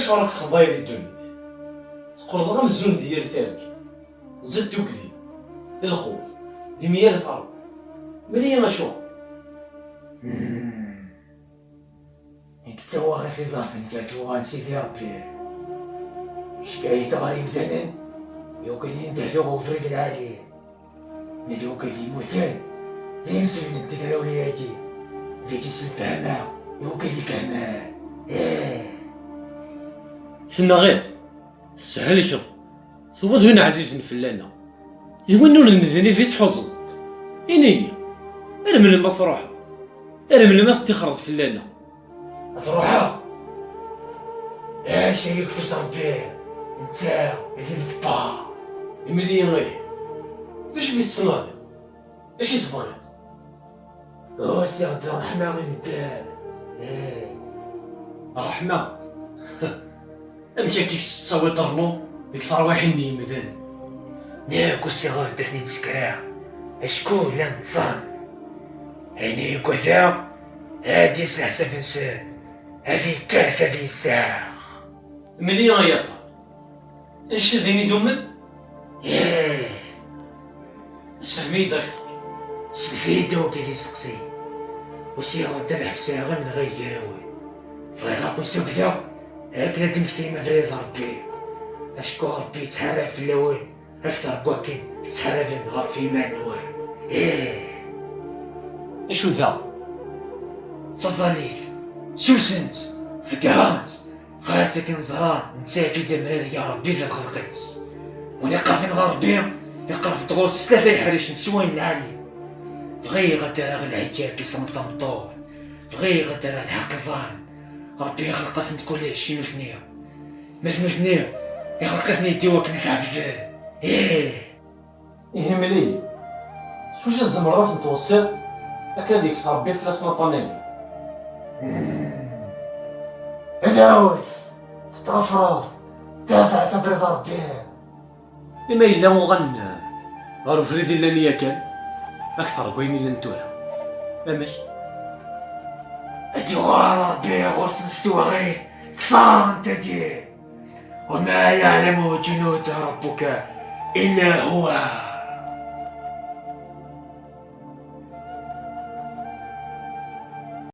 واش راك تخبايض الدنيا تقول غير مزون ديال تارك زدت وكذي للخوف دي 100,000 أرض ملي انا شو انت هو غير في ضعف انت هو غنسيدي ربي شكاية غادي نتفنن يوكلين تحدو غوفري في العالي نديو كلي مثال دايم سلنا التكرا ولياتي جيتي سلفهمها يوكلي فهمها ثم غير سهل كذا ثم زوين عزيز فلانا يونو المذني فيت حزن إني أنا من لما تروح أنا من لما تخرج فلانا تروحها اش هيك في ربي انت اللي بطا ملي غير فاش فيت تصنادي اش تبغي هو سيغ الرحمة من الدار الرحمة امشي كيف تساوي طرنو ديك الفرواح اني مذن ناكو صغار دفني تسكرا اشكون لا نتصان عيني كذا هادي سلحسة فنسان هادي كاف هادي الساعة ملي غيطا اش ذيني دومن اسفهمي داك سلفيدو كي سقسي وصيغ دبح ساغا من غير يراوي فغاكو سوكدا هاك ندمت كيما فريد ربي اشكو ربي تحرى في الاول اكثر كواكين تحرى في غفي معنوان اشو ذا فصليف سوسنت فكرانت خاسك نزران نسافي ذا مرير يا ربي ذا الخلقيس ونقف نغربي يقرف تغوص ثلاثة يحريش نسوين العالي بغي غدر العجاب كي صمت مطور بغي غدر الحقفان ربي يخلق اسم كل شي مثنية مثنية يخلقتني يديوك نتعبد ملي سوش الزمرات متوسط هكا ديك صربي فلاس نطانيني ادعوي استغفر دافع كبريد ربي إما إلا مغنى غارو فريدي لاني كان أكثر كويني لنتورا أماش أدي غار ربي غرس نستوى غير كثار انت دي وما يعلم جنود ربك إلا هو